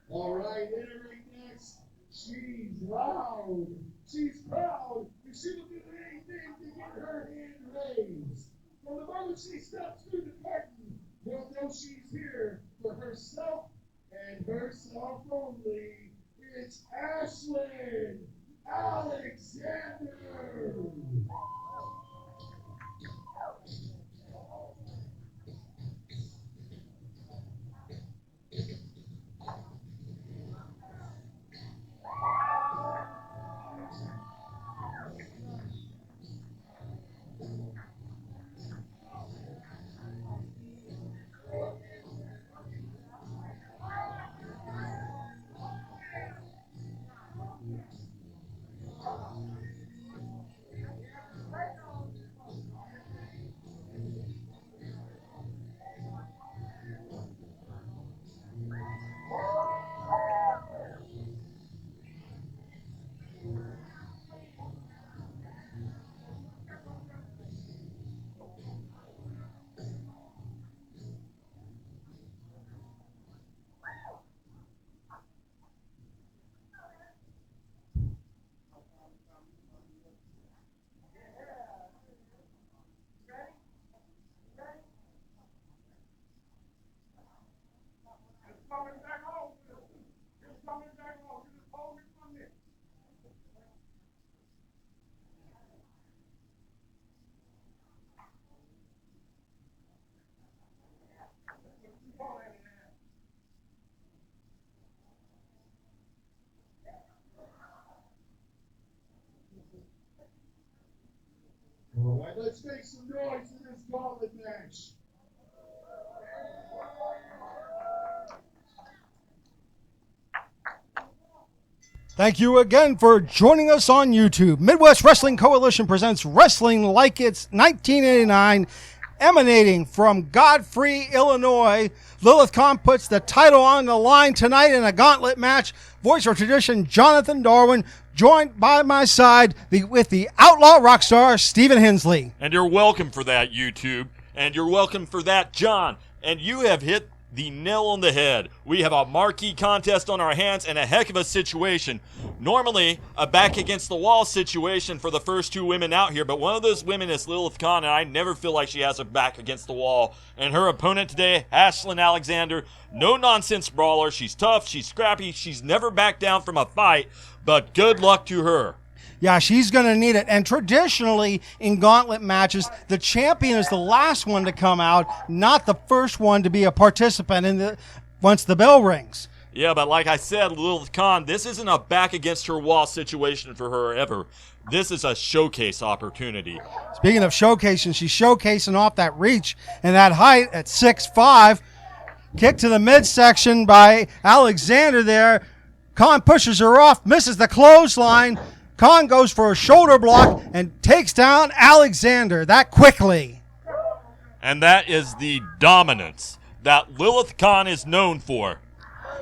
All right, entering next, she's loud, she's proud, and she will do anything to get her hand raised. From the moment she steps through the curtain, you'll know she's here for herself and herself only. It's Ashlyn Alexander. All right, let's make some noise in this Gauntlet match. Thank you again for joining us on YouTube. Midwest Wrestling Coalition presents Wrestling Like It's 1989, emanating from Godfrey, Illinois. Lillith Khan puts the title on the line tonight in a gauntlet match. Voice of tradition, Jonathan Darwin, joined by my side with the Outlaw Rockstar, Stephen Hensley. And you're welcome for that, YouTube. And you're welcome for that, John. And you have hit the nail on the head. We have a marquee contest on our hands and a heck of a situation. Normally, a back against the wall situation for the first two women out here, but one of those women is Lillith Khan, and I never feel like she has her back against the wall. And her opponent today, Ashlyn Alexander, no-nonsense brawler. She's tough, she's scrappy, she's never backed down from a fight, but good luck to her. Yeah, she's going to need it. And traditionally, in gauntlet matches, the champion is the last one to come out, not the first one to be a participant once the bell rings. Yeah, but like I said, Lillith Khan, this isn't a back against her wall situation for her ever. This is a showcase opportunity. Speaking of showcasing, she's showcasing off that reach and that height at 6'5". Kick to the midsection by Alexander there. Khan pushes her off, misses the clothesline. Khan goes for a shoulder block and takes down Alexander that quickly. And that is the dominance that Lillith Khan is known for.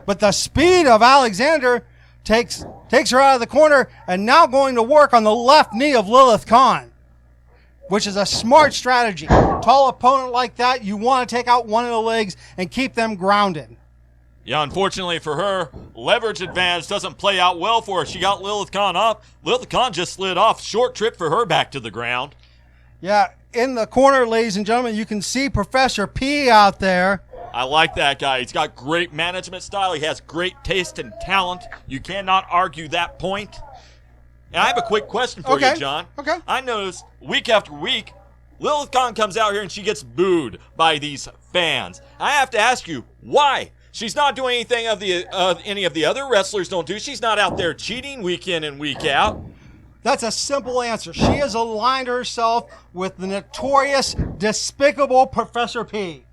But the speed of Alexander takes her out of the corner and now going to work on the left knee of Lillith Khan, which is a smart strategy. Tall opponent like that, you want to take out one of the legs and keep them grounded. Yeah, unfortunately for her, leverage advantage doesn't play out well for her. She got Lillith Khan up. Lillith Khan just slid off. Short trip for her back to the ground. Yeah, in the corner, ladies and gentlemen, you can see Professor P out there. I like that guy. He's got great management style. He has great taste and talent. You cannot argue that point. And I have a quick question for you, John. Okay. I noticed week after week, Lillith Khan comes out here and she gets booed by these fans. I have to ask you, why? She's not doing anything any of the other wrestlers don't do. She's not out there cheating week in and week out. That's a simple answer. She has aligned herself with the notorious, despicable Professor P.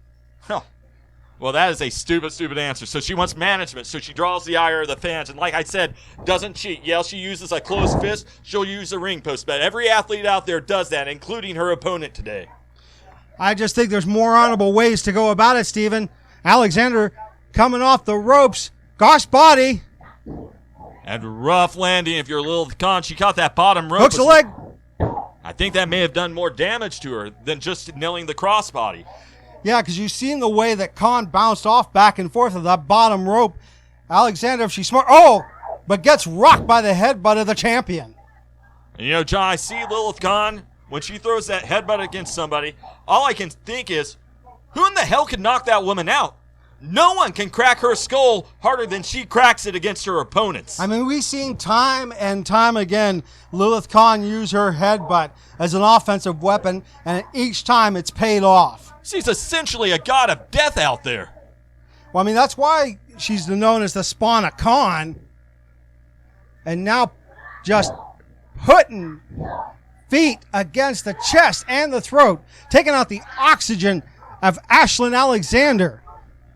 Well, that is a stupid answer. So she wants management, so she draws the ire of the fans. And like I said, doesn't cheat. Yeah, she uses a closed fist. She'll use a ring post. But every athlete out there does that, including her opponent today. I just think there's more honorable ways to go about it, Steven. Alexander coming off the ropes. Gosh body. And rough landing if you're Lillith Khan. She caught that bottom rope. Hooks the leg. I think that may have done more damage to her than just nailing the crossbody. Yeah, because you've seen the way that Khan bounced off back and forth of that bottom rope. Alexander, if she's smart, but gets rocked by the headbutt of the champion. And you know, John, I see Lillith Khan, when she throws that headbutt against somebody, all I can think is, who in the hell could knock that woman out? No one can crack her skull harder than she cracks it against her opponents. I mean, we've seen time and time again Lillith Khan use her headbutt as an offensive weapon, and each time it's paid off. She's essentially a god of death out there. Well, I mean, that's why she's known as the spawn of Khan. And now just putting feet against the chest and the throat, taking out the oxygen of Ashlyn Alexander.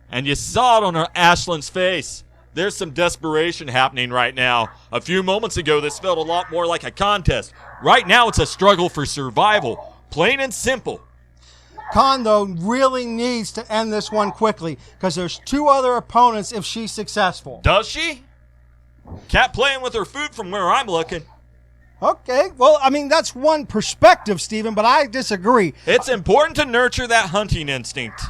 And you saw it on her Ashlyn's face. There's some desperation happening right now. A few moments ago, this felt a lot more like a contest. Right now, it's a struggle for survival. Plain and simple. Khan, though, really needs to end this one quickly because there's two other opponents if she's successful. Does she? Cat playing with her food from where I'm looking. Okay, well, I mean, that's one perspective, Steven, but I disagree. It's important to nurture that hunting instinct.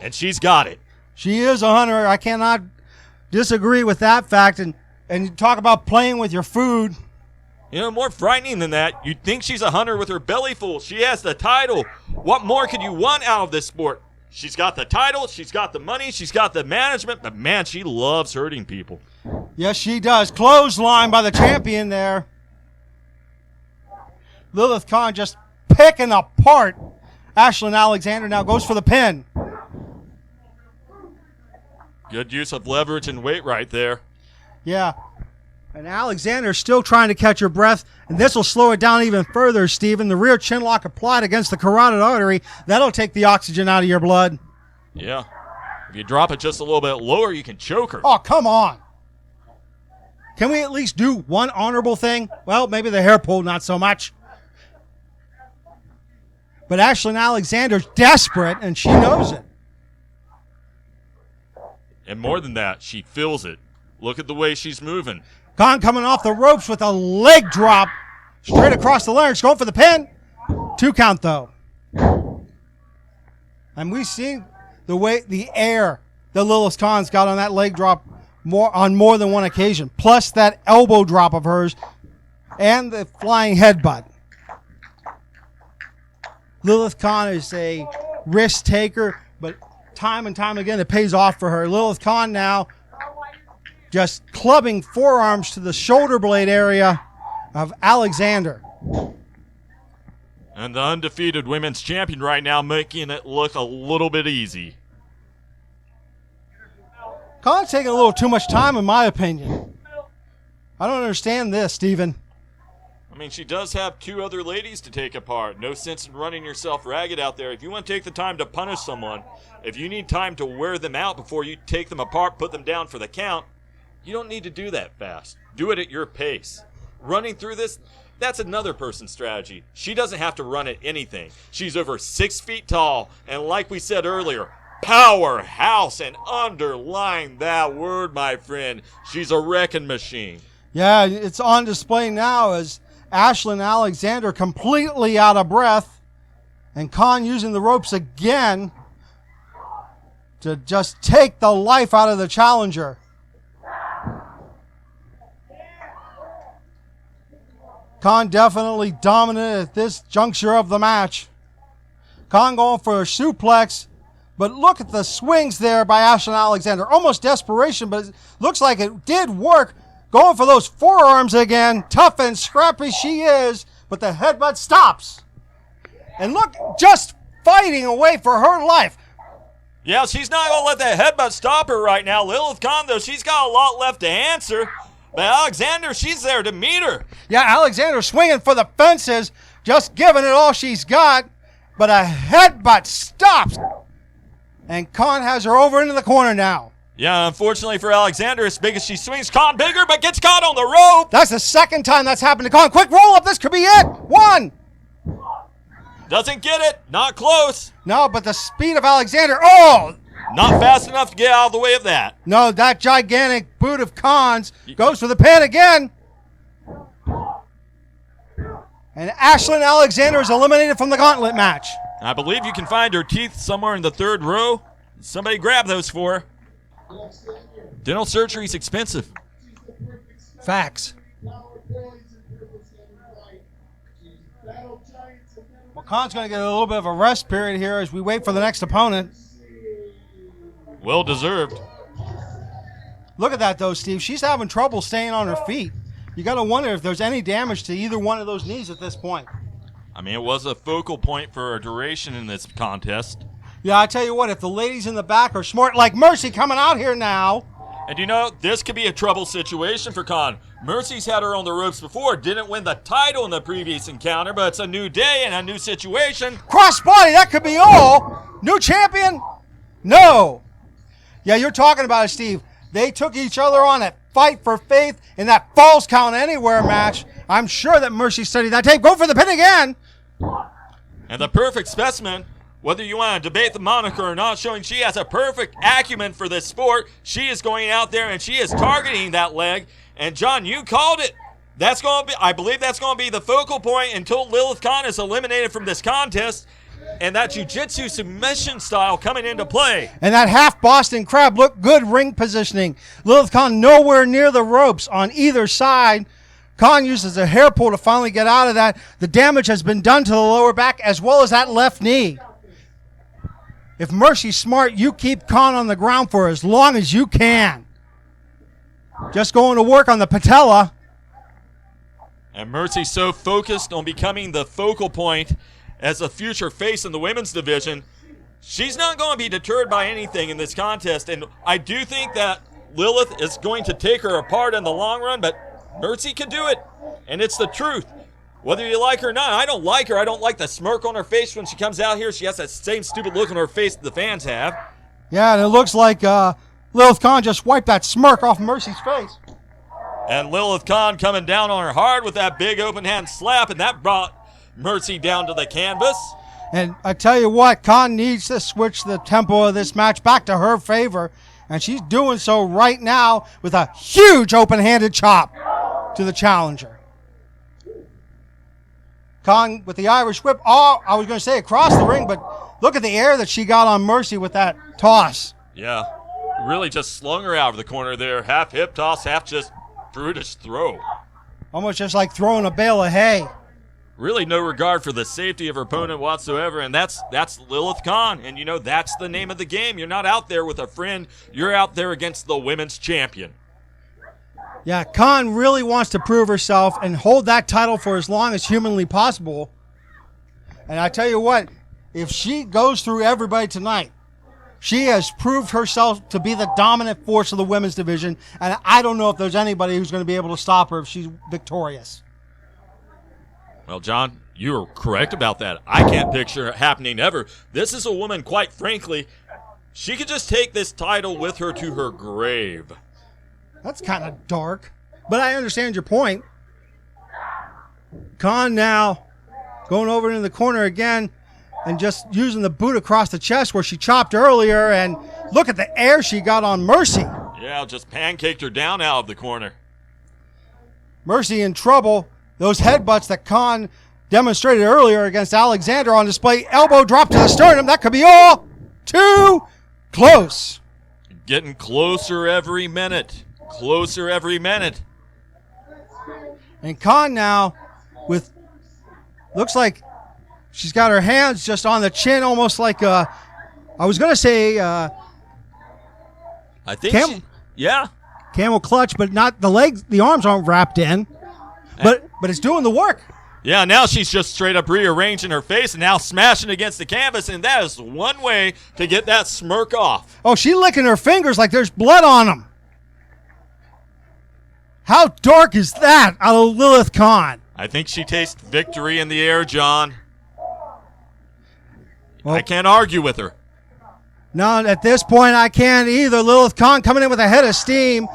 And she's got it. She is a hunter. I cannot disagree with that fact. And you talk about playing with your food. You know, more frightening than that, you'd think she's a hunter with her belly full. She has the title. What more could you want out of this sport? She's got the title, she's got the money, she's got the management, but man, she loves hurting people. Yes, she does. Clothesline by the champion there. Lillith Khan just picking apart Ashlyn Alexander. Now goes for the pin. Good use of leverage and weight right there. Yeah. And Alexander's still trying to catch her breath, and this will slow it down even further, Steven. The rear chin lock applied against the carotid artery. That'll take the oxygen out of your blood. Yeah. If you drop it just a little bit lower, you can choke her. Oh, come on. Can we at least do one honorable thing? Well, maybe the hair pull, not so much. But Ashlyn Alexander's desperate, and she knows it. And more than that, she feels it. Look at the way she's moving. Khan coming off the ropes with a leg drop. Straight across the larynx, going for the pin. 2 count, though. And we've seen the air that Lillith Khan's got on that leg drop on more than one occasion. Plus that elbow drop of hers and the flying headbutt. Lillith Khan is a risk taker, but time and time again, it pays off for her. Lillith Khan now just clubbing forearms to the shoulder blade area of Alexander. And the undefeated women's champion right now making it look a little bit easy. Khan's taking a little too much time, in my opinion. I don't understand this, Steven. I mean, she does have 2 other ladies to take apart. No sense in running yourself ragged out there. If you want to take the time to punish someone, if you need time to wear them out before you take them apart, put them down for the count, you don't need to do that fast. Do it at your pace. Running through this, that's another person's strategy. She doesn't have to run at anything. She's over 6 feet tall, and like we said earlier, powerhouse, and underline that word, my friend. She's a wrecking machine. Yeah, it's on display now as Ashlyn Alexander completely out of breath, and Khan using the ropes again to just take the life out of the challenger. Khan definitely dominant at this juncture of the match. Khan going for a suplex, but look at the swings there by Ashlyn Alexander. Almost desperation, but it looks like it did work. Going for those forearms again. Tough and scrappy she is, but the headbutt stops. And look, just fighting away for her life. Yeah, she's not going to let that headbutt stop her right now. Lillith Khan, though, she's got a lot left to answer. But Alexander, she's there to meet her. Yeah, Alexander swinging for the fences, just giving it all she's got, but a headbutt stops. And Khan has her over into the corner now. Yeah, unfortunately for Alexander, as big as she swings, Khan bigger, but gets caught on the rope. That's the second time that's happened to Khan. Quick roll up. This could be it. 1. Doesn't get it. Not close. No, but the speed of Alexander. Oh! Not fast enough to get out of the way of that. No, that gigantic boot of Khan's goes for the pin again. And Ashlyn Alexander is eliminated from the Gauntlet match. I believe you can find her teeth somewhere in the 3rd row. Somebody grab those for her. Dental surgery is expensive. Facts. Well, Khan's going to get a little bit of a rest period here as we wait for the next opponent. Well deserved. Look at that, though, Steve. She's having trouble staying on her feet. You got to wonder if there's any damage to either one of those knees at this point. I mean, it was a focal point for a duration in this contest. Yeah, I tell you what, if the ladies in the back are smart, like Mercy coming out here now. And you know, this could be a trouble situation for Khan. Mercy's had her on the ropes before, didn't win the title in the previous encounter, but it's a new day and a new situation. Cross body, that could be all. New champion? No. Yeah, you're talking about it, Steve. They took each other on at Fight for Faith in that Falls Count Anywhere match. I'm sure that Mercy studied that tape. Go for the pin again. And the perfect specimen, whether you want to debate the moniker or not, showing she has a perfect acumen for this sport. She is going out there and she is targeting that leg. And John, you called it. That's going to be, I believe that's going to be the focal point until Lillith Khan is eliminated from this contest. And that jiu-jitsu submission style coming into play. And that half Boston Crab looked good ring positioning. Lillith Khan nowhere near the ropes on either side. Khan uses a hair pull to finally get out of that. The damage has been done to the lower back as well as that left knee. If Mercy's smart, you keep Khan on the ground for as long as you can. Just going to work on the patella. And Mercy's so focused on becoming the focal point as a future face in the women's division, she's not going to be deterred by anything in this contest. And I do think that Lillith is going to take her apart in the long run, but Mercy can do it. And it's the truth. Whether you like her or not, I don't like her. I don't like the smirk on her face when she comes out here. She has that same stupid look on her face that the fans have. Yeah, and it looks like Lillith Khan just wiped that smirk off Mercy's face. And Lillith Khan coming down on her hard with that big open hand slap, and that brought Mercy down to the canvas. And I tell you what, Khan needs to switch the tempo of this match back to her favor. And she's doing so right now with a huge open-handed chop to the challenger. Khan with the Irish whip. Oh, I was going to say across the ring, but look at the air that she got on Mercy with that toss. Yeah, really just slung her out of the corner there. Half hip toss, half just brutish throw. Almost just like throwing a bale of hay. Really no regard for the safety of her opponent whatsoever, and that's Lillith Khan. And, you know, that's the name of the game. You're not out there with a friend. You're out there against the women's champion. Yeah, Khan really wants to prove herself and hold that title for as long as humanly possible. And I tell you what, if she goes through everybody tonight, she has proved herself to be the dominant force of the women's division, and I don't know if there's anybody who's going to be able to stop her if she's victorious. Well, John, you're correct about that. I can't picture it happening ever. This is a woman, quite frankly, she could just take this title with her to her grave. That's kind of dark, but I understand your point. Khan now going over into the corner again and just using the boot across the chest where she chopped earlier, and look at the air she got on Mercy. Yeah, just pancaked her down out of the corner. Mercy in trouble. Those headbutts that Khan demonstrated earlier against Alexander on display. Elbow drop to the sternum. That could be all too close. Getting closer every minute. Closer every minute. And Khan now with, looks like she's got her hands just on the chin, almost like I was going to say I think camel clutch, but not the legs. The arms aren't wrapped in. But it's doing the work. Yeah, now she's just straight up rearranging her face and now smashing against the canvas, and that is one way to get that smirk off. Oh, she's licking her fingers like there's blood on them. How dark is that out of Lillith Khan? I think she tastes victory in the air, John. Well, I can't argue with her. No, at this point I can't either. Lillith Khan coming in with a head of steam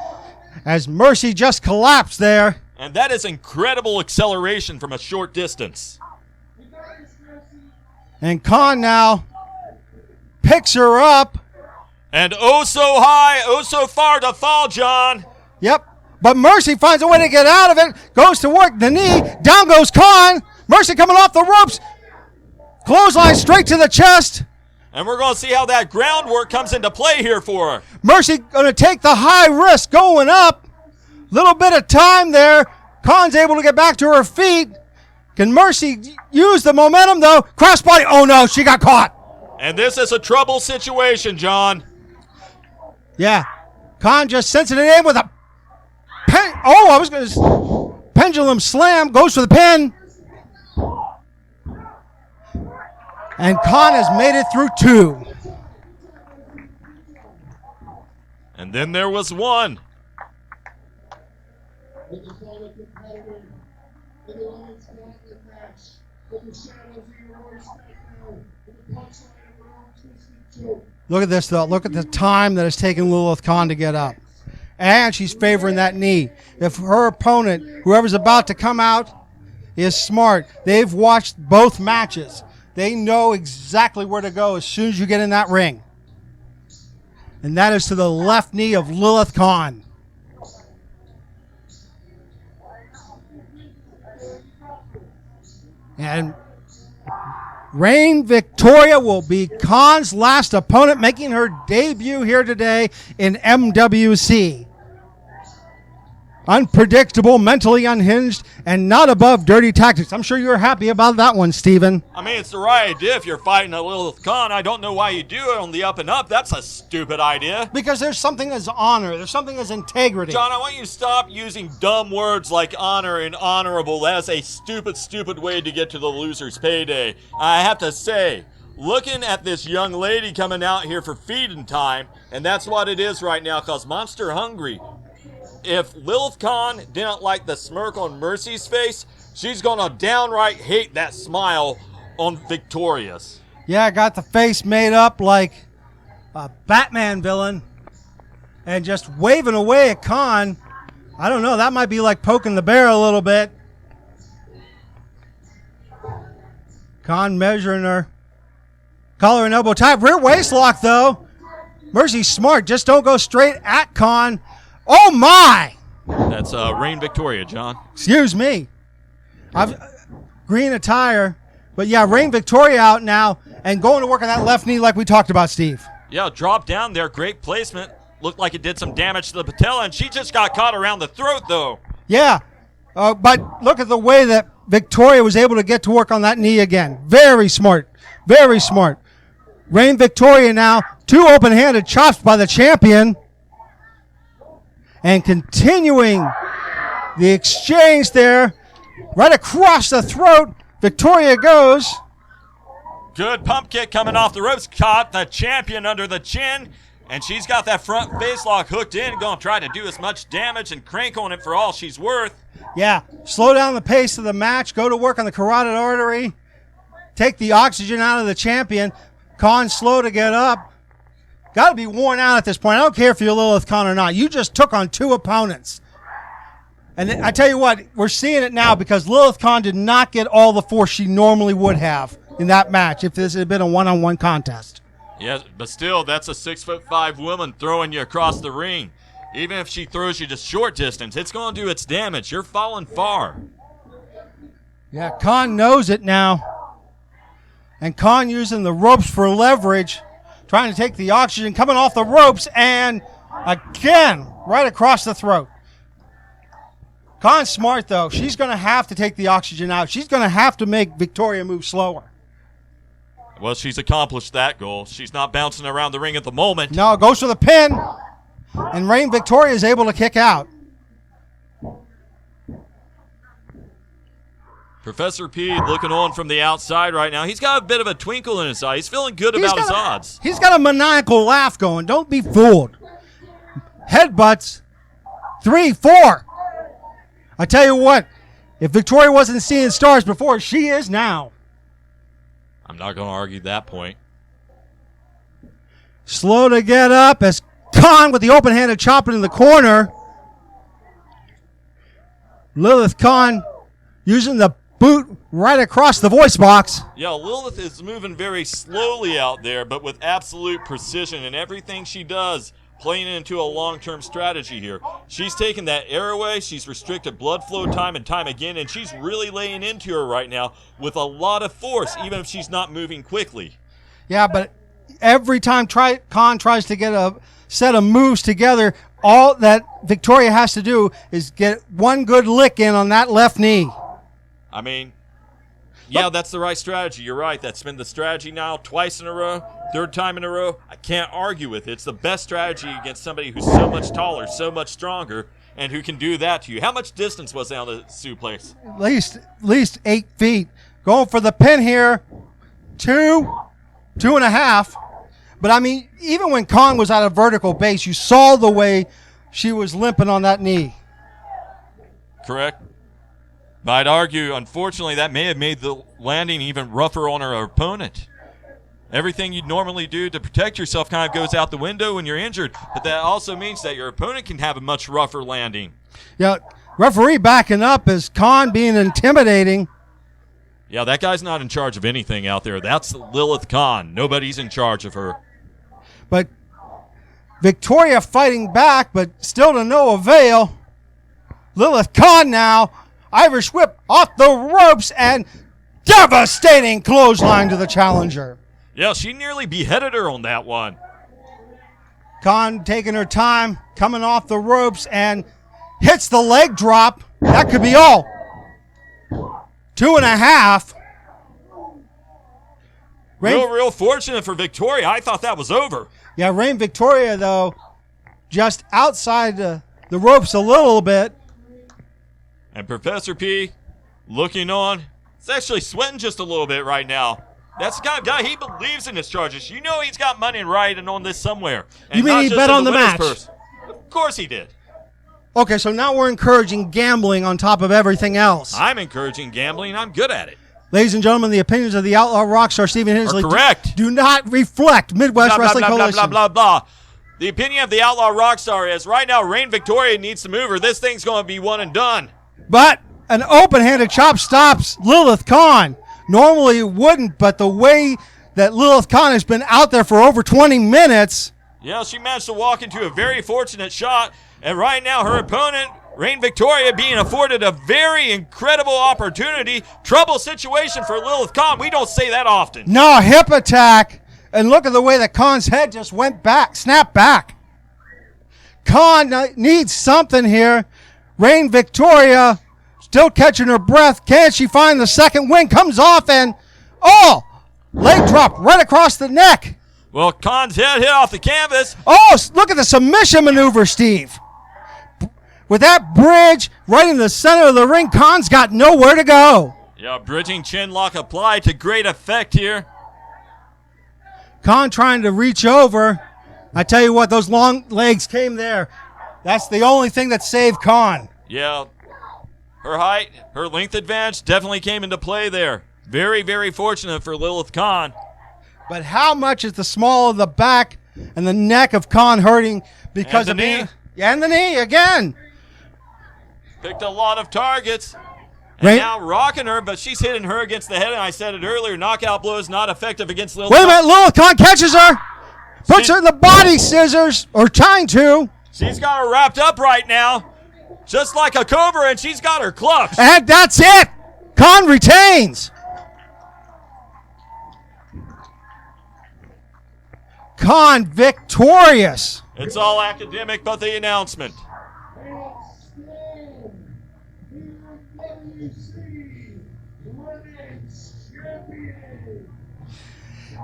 as Mercy just collapsed there. And that is incredible acceleration from a short distance. And Khan now picks her up. And oh so high, oh so far to fall, John. Yep. But Mercy finds a way to get out of it. Goes to work the knee. Down goes Khan. Mercy coming off the ropes. Clothesline straight to the chest. And we're going to see how that groundwork comes into play here for her. Mercy going to take the high risk going up. Little bit of time there. Khan's able to get back to her feet. Can Mercy use the momentum, though? Crossbody. Oh, no. She got caught. And this is a trouble situation, John. Yeah. Khan just sensing it in with a pendulum slam. Goes for the pin. And Khan has made it through 2. And then there was 1. Look at this, though. Look at the time that it's taken Lillith Khan to get up. And she's favoring that knee. If her opponent, whoever's about to come out, is smart, they've watched both matches. They know exactly where to go as soon as you get in that ring. And that is to the left knee of Lillith Khan. And Rahne Victoria will be Khan's last opponent, making her debut here today in MWC. Unpredictable, mentally unhinged, and not above dirty tactics. I'm sure you're happy about that one, Steven. I mean, it's the right idea if you're fighting a Lillith Khan. I don't know why you do it on the up and up. That's a stupid idea. Because there's something as honor. There's something as integrity. John, I want you to stop using dumb words like honor and honorable. That's a stupid, stupid way to get to the loser's payday. I have to say, looking at this young lady coming out here for feeding time, and that's what it is right now, because Monster Hungry. If Lillith Khan didn't like the smirk on Mercy's face, she's going to downright hate that smile on Victoria's. Yeah, got the face made up like a Batman villain and just waving away at Khan. I don't know, that might be like poking the bear a little bit. Khan measuring her. Collar and elbow tie. Rear waist lock, though. Mercy's smart. Just don't go straight at Khan. Oh, my! That's Rahne Victoria, John. Excuse me. Green attire. But, yeah, Rahne Victoria out now and going to work on that left knee like we talked about, Steve. Yeah, drop down there. Great placement. Looked like it did some damage to the patella, and she just got caught around the throat, though. Yeah, but look at the way that Victoria was able to get to work on that knee again. Very smart. Very smart. Rahne Victoria now, 2 open-handed chops by the champion. And continuing the exchange there, right across the throat, Victoria goes. Good pump kick coming off the ropes. Caught the champion under the chin. And she's got that front face lock hooked in. Going to try to do as much damage and crank on it for all she's worth. Yeah, slow down the pace of the match. Go to work on the carotid artery. Take the oxygen out of the champion. Khan slow to get up. Got to be worn out at this point. I don't care if you're Lillith Khan or not. You just took on 2 opponents. And I tell you what, we're seeing it now because Lillith Khan did not get all the force she normally would have in that match if this had been a one-on-one contest. Yeah, but still, that's a 6'5" woman throwing you across the ring. Even if she throws you just short distance, it's going to do its damage. You're falling far. Yeah, Khan knows it now. And Khan using the ropes for leverage. Trying to take the oxygen, coming off the ropes, and again, right across the throat. Khan's smart, though. She's going to have to take the oxygen out. She's going to have to make Victoria move slower. Well, she's accomplished that goal. She's not bouncing around the ring at the moment. No, it goes for the pin, and Rahne Victoria is able to kick out. Professor P looking on from the outside right now. He's got a bit of a twinkle in his eye. He's feeling good about his odds. He's got a maniacal laugh going. Don't be fooled. Headbutts. 3, 4. I tell you what, if Victoria wasn't seeing stars before, she is now. I'm not going to argue that point. Slow to get up as Khan with the open-handed chop in the corner. Lillith Khan using the boot right across the voice box. Yeah, Lillith is moving very slowly out there, but with absolute precision, and everything she does playing into a long-term strategy here. She's taken that airway, she's restricted blood flow time and time again, and she's really laying into her right now with a lot of force, even if she's not moving quickly. Yeah, but every time Khan tries to get a set of moves together, all that Victoria has to do is get one good lick in on that left knee. I mean, yeah, that's the right strategy. You're right. That's been the strategy now twice in a row, third time in a row. I can't argue with it. It's the best strategy against somebody who's so much taller, so much stronger, and who can do that to you. How much distance was down the suplex? At least 8 feet. Going for the pin here. 2.5. But, I mean, even when Khan was at a vertical base, you saw the way she was limping on that knee. Correct. But I'd argue, unfortunately, that may have made the landing even rougher on her opponent. Everything you'd normally do to protect yourself kind of goes out the window when you're injured, but that also means that your opponent can have a much rougher landing. Yeah, referee backing up as Khan being intimidating. Yeah, that guy's not in charge of anything out there. That's Lillith Khan. Nobody's in charge of her. But Victoria fighting back, but still to no avail. Lillith Khan now. Irish whip off the ropes and devastating clothesline to the challenger. Yeah, she nearly beheaded her on that one. Khan taking her time, coming off the ropes and hits the leg drop. That could be all. 2.5. Real fortunate for Victoria. I thought that was over. Yeah, Reign Victoria, though, just outside the ropes a little bit. And Professor P, looking on, he's actually sweating just a little bit right now. That's the kind of guy, he believes in his charges. You know he's got money riding on this somewhere. And you mean he bet on the match? Purse. Of course he did. Okay, so now we're encouraging gambling on top of everything else. I'm encouraging gambling. I'm good at it. Ladies and gentlemen, the opinions of the Outlaw Rockstar Stephen Hensley are correct. Do not reflect Midwest Wrestling Coalition. Blah, blah, blah, blah. The opinion of the Outlaw Rockstar is right now Reign Victoria needs to move her. This thing's going to be one and done. But an open-handed chop stops Lillith Khan. Normally it wouldn't, but the way that Lillith Khan has been out there for over 20 minutes. Yeah, she managed to walk into a very fortunate shot. And right now her opponent, Reign Victoria, being afforded a very incredible opportunity. Trouble situation for Lillith Khan. We don't say that often. No, hip attack. And look at the way that Khan's head just went back, snapped back. Khan needs something here. Reign Victoria still catching her breath. Can she find the second win? Comes off and, leg drop right across the neck. Well, Khan's head hit off the canvas. Oh, look at the submission maneuver, Steve. With that bridge right in the center of the ring, Khan's got nowhere to go. Yeah, bridging chin lock applied to great effect here. Khan trying to reach over. I tell you what, those long legs came there. That's the only thing that saved Khan. Yeah, her height, her length advantage definitely came into play there. Very, very fortunate for Lillith Khan. But how much is the small of the back and the neck of Khan hurting because of knee? And the knee again. Picked a lot of targets. And now rocking her, but she's hitting her against the head. And I said it earlier, knockout blow is not effective against Lillith. Wait a minute, Lillith Khan catches her. Puts her in the body scissors, or trying to. She's got her wrapped up right now. Just like a cobra, and she's got her clutched. And that's it. Khan retains. Khan victorious. It's all academic, but the announcement.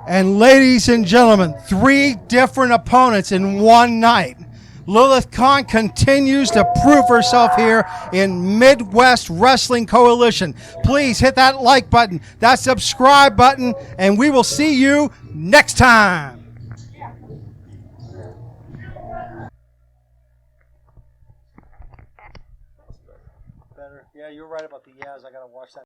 And ladies and gentlemen, 3 different opponents in one night. Lillith Khan continues to prove herself here in Midwest Wrestling Coalition. Please hit that like button, that subscribe button, and we will see you next time. Better. Yeah, you're right about the yeahs. I got to watch that.